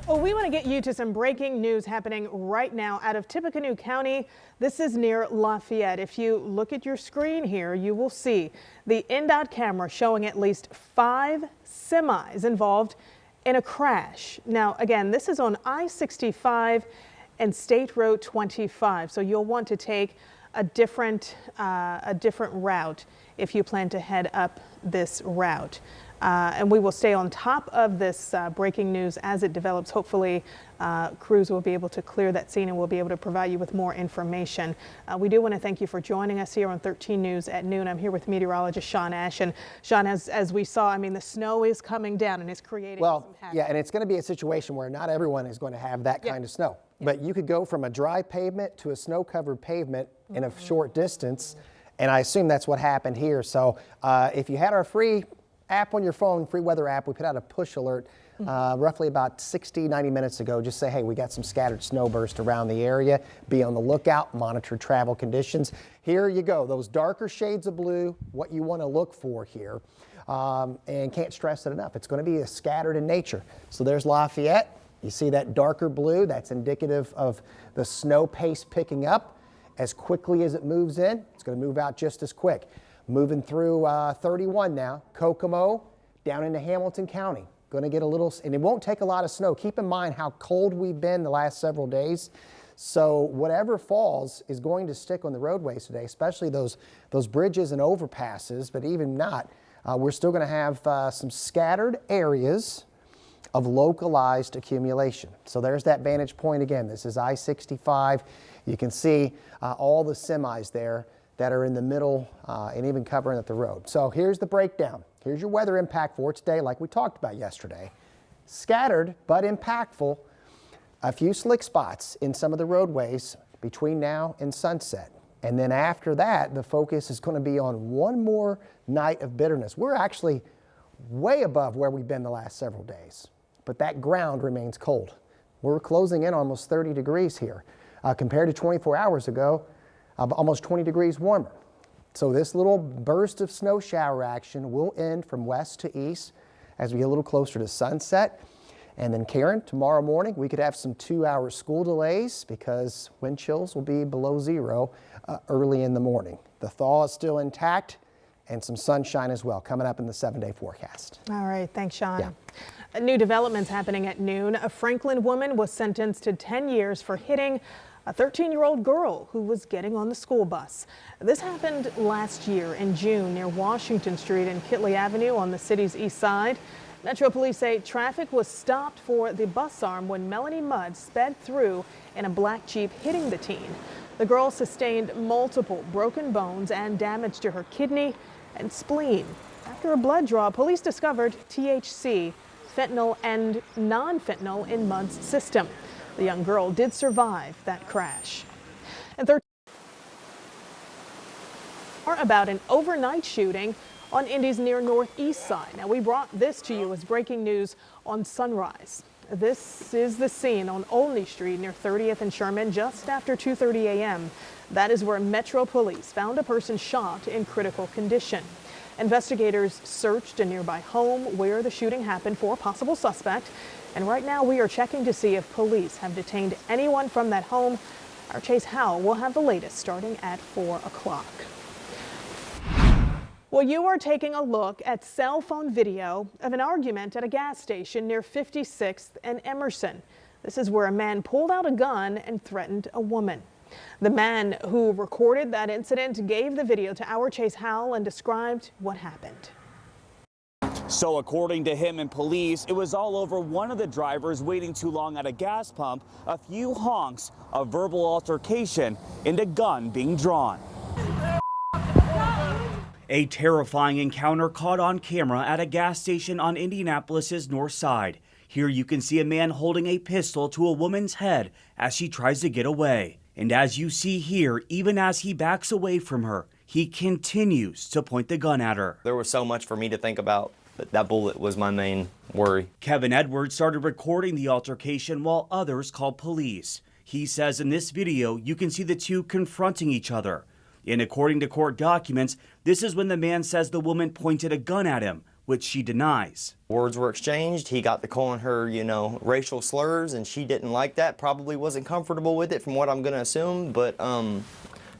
Well, we want to get you to some breaking news happening right now out of Tippecanoe County. This is near Lafayette. If you look at your screen here, you will see the INDOT camera showing at least 5 semis involved in a crash. Now, again, this is on I-65 and State Road 25, so you'll want to take a different route if you plan to head up this route. And we will stay on top of this breaking news as it develops. Hopefully, crews will be able to clear that scene and we'll be able to provide you with more information. We do want to thank you for joining us here on 13 News at noon. I'm here with meteorologist Sean Ash. And Sean, as we saw, I mean, the snow is coming down and it's creating some havoc. Yeah, and it's going to be a situation where not everyone is going to have that kind of snow. But you could go from a dry pavement to a snow-covered pavement in a short distance. And I assume that's what happened here. So if you had our free app on your phone, free weather app, we put out a push alert roughly about 90 minutes ago. Just say, hey, we got some scattered snow burst around the area. Be on the lookout, monitor travel conditions. Here you go, those darker shades of blue, what you want to look for here. And can't stress it enough. It's going to be scattered in nature. So there's Lafayette. You see that darker blue? That's indicative of the snow pace picking up. As quickly as it moves in, it's going to move out just as quick. Moving through 31 now, Kokomo, down into Hamilton County. Going to get a little, and it won't take a lot of snow. Keep in mind how cold we've been the last several days. So whatever falls is going to stick on the roadways today, especially those bridges and overpasses, but even not, we're still going to have some scattered areas of localized accumulation. So there's that vantage point again. This is I-65. You can see all the semis there that are in the middle and even covering up the road. So here's the breakdown. Here's your weather impact for today, like we talked about yesterday. Scattered but impactful. A few slick spots in some of the roadways between now and sunset. And then after that, the focus is going to be on one more night of bitterness. We're actually way above where we've been the last several days, but that ground remains cold. We're closing in almost 30 degrees here compared to 24 hours ago. Almost 20 degrees warmer. So this little burst of snow shower action will end from west to east as we get a little closer to sunset. And then Karen, tomorrow morning we could have some 2-hour school delays because wind chills will be below zero early in the morning. The thaw is still intact and some sunshine as well coming up in the 7-day forecast. All right, thanks, Sean. Yeah. New developments happening at noon. A Franklin woman was sentenced to 10 years for hitting a 13-year-old girl who was getting on the school bus. This happened last year in June near Washington Street and Kitley Avenue on the city's east side. Metro Police say traffic was stopped for the bus arm when Melanie Mudd sped through in a black Jeep, hitting the teen. The girl sustained multiple broken bones and damage to her kidney and spleen. After a blood draw, police discovered THC, fentanyl, and non-fentanyl in Mudd's system. The young girl did survive that crash. And more about an overnight shooting on Indy's near northeast side. Now, we brought this to you as breaking news on Sunrise. This is the scene on Olney Street near 30th and Sherman just after 2:30 a.m. That is where Metro Police found a person shot in critical condition. Investigators searched a nearby home where the shooting happened for a possible suspect. And right now we are checking to see if police have detained anyone from that home. Our Chase Howell will have the latest starting at 4 o'clock. Well, you are taking a look at cell phone video of an argument at a gas station near 56th and Emerson. This is where a man pulled out a gun and threatened a woman. The man who recorded that incident gave the video to our Chase Howell and described what happened. So according to him and police, it was all over one of the drivers waiting too long at a gas pump, a few honks, a verbal altercation, and a gun being drawn. A terrifying encounter caught on camera at a gas station on Indianapolis's north side. Here you can see a man holding a pistol to a woman's head as she tries to get away. And as you see here, even as he backs away from her, he continues to point the gun at her. There was so much for me to think about. That bullet was my main worry. Kevin Edwards started recording the altercation while others called police. He says in this video, you can see the two confronting each other. And according to court documents, this is when the man says the woman pointed a gun at him, which she denies. Words were exchanged. He got to calling her, racial slurs, and she didn't like that. Probably wasn't comfortable with it from what I'm going to assume, but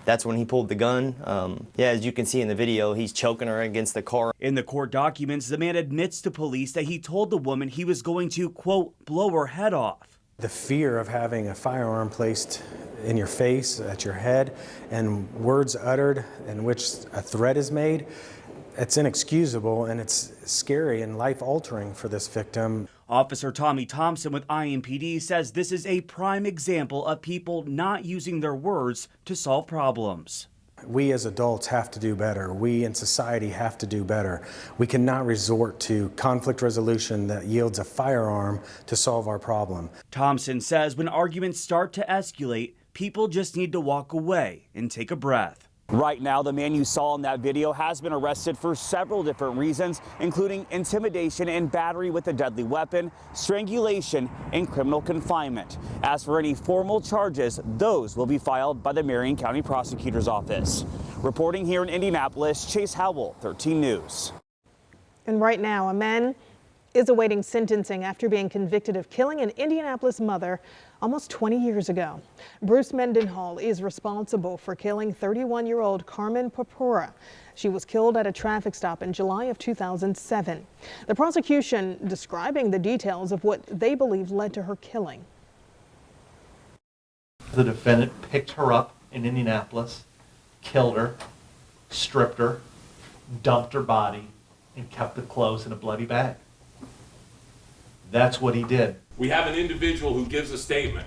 that's when he pulled the gun. As you can see in the video, he's choking her against the car. In the court documents, the man admits to police that he told the woman he was going to, quote, blow her head off. The fear of having a firearm placed in your face, at your head, and words uttered in which a threat is made, it's inexcusable, and it's scary and life-altering for this victim. Officer Tommy Thompson with IMPD says this is a prime example of people not using their words to solve problems. We as adults have to do better. We in society have to do better. We cannot resort to conflict resolution that yields a firearm to solve our problem. Thompson says when arguments start to escalate, people just need to walk away and take a breath. Right now, the man you saw in that video has been arrested for several different reasons, including intimidation and battery with a deadly weapon, strangulation, and criminal confinement. As for any formal charges, those will be filed by the Marion County Prosecutor's Office. Reporting here in Indianapolis, Chase Howell, 13 News. And right now, a man is awaiting sentencing after being convicted of killing an Indianapolis mother almost 20 years ago. Bruce Mendenhall is responsible for killing 31-year-old Carmen Purpura. She was killed at a traffic stop in July of 2007. The prosecution describing the details of what they believe led to her killing. The defendant picked her up in Indianapolis, killed her, stripped her, dumped her body, and kept the clothes in a bloody bag. That's what he did. We have an individual who gives a statement.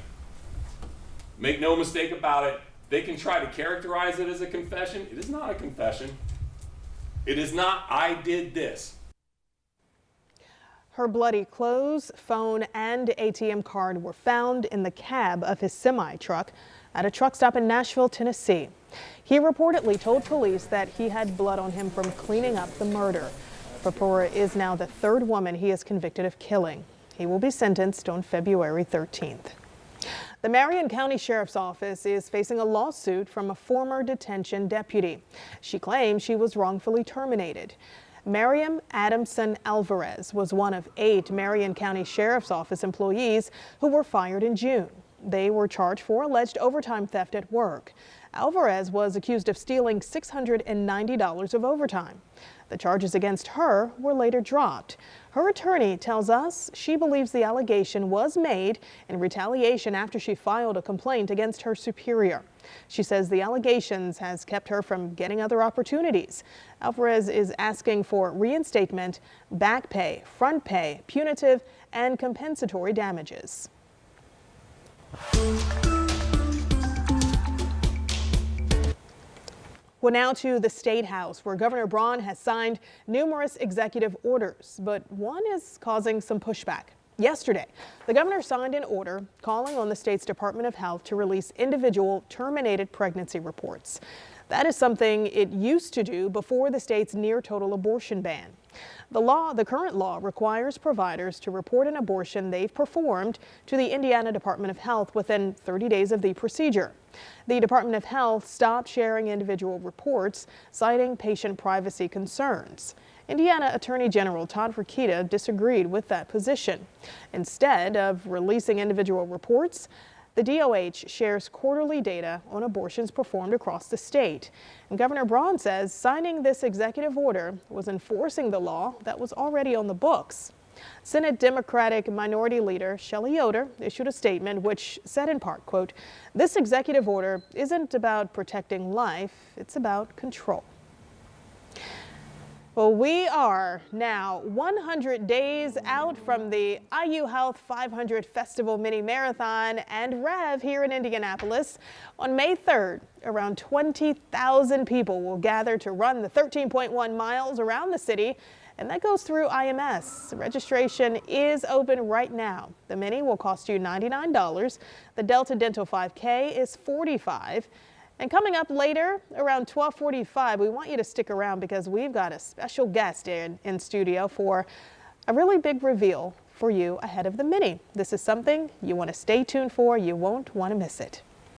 Make no mistake about it, they can try to characterize it as a confession. It is not a confession. It is not, I did this. Her bloody clothes, phone, and ATM card were found in the cab of his semi-truck at a truck stop in Nashville, Tennessee. He reportedly told police that he had blood on him from cleaning up the murder. Purpura is now the third woman he is convicted of killing. He will be sentenced on February 13th. The Marion County Sheriff's Office is facing a lawsuit from a former detention deputy. She claims she was wrongfully terminated. Miriam Adamson Alvarez was one of 8 Marion County Sheriff's Office employees who were fired in June. They were charged for alleged overtime theft at work. Alvarez was accused of stealing $690 of overtime. The charges against her were later dropped. Her attorney tells us she believes the allegation was made in retaliation after she filed a complaint against her superior. She says the allegations has kept her from getting other opportunities. Alvarez is asking for reinstatement, back pay, front pay, punitive, and compensatory damages. Well, now to the State House, where Governor Braun has signed numerous executive orders, but one is causing some pushback. Yesterday, the governor signed an order calling on the state's Department of Health to release individual terminated pregnancy reports. That is something it used to do before the state's near-total abortion ban. The current law requires providers to report an abortion they've performed to the Indiana Department of Health within 30 days of the procedure. The Department of Health stopped sharing individual reports, citing patient privacy concerns. Indiana Attorney General Todd Rokita disagreed with that position. Instead of releasing individual reports, the DOH shares quarterly data on abortions performed across the state. And Governor Braun says signing this executive order was enforcing the law that was already on the books. Senate Democratic Minority Leader Shelley Yoder issued a statement which said in part, quote, "This executive order isn't about protecting life, it's about control." Well, we are now 100 days out from the IU Health 500 Festival Mini Marathon and Rev here in Indianapolis. On May 3rd, around 20,000 people will gather to run the 13.1 miles around the city, and that goes through IMS. Registration is open right now. The Mini will cost you $99. The Delta Dental 5K is $45. And coming up later, around 12:45, we want you to stick around because we've got a special guest in studio for a really big reveal for you ahead of the Mini. This is something you want to stay tuned for. You won't want to miss it.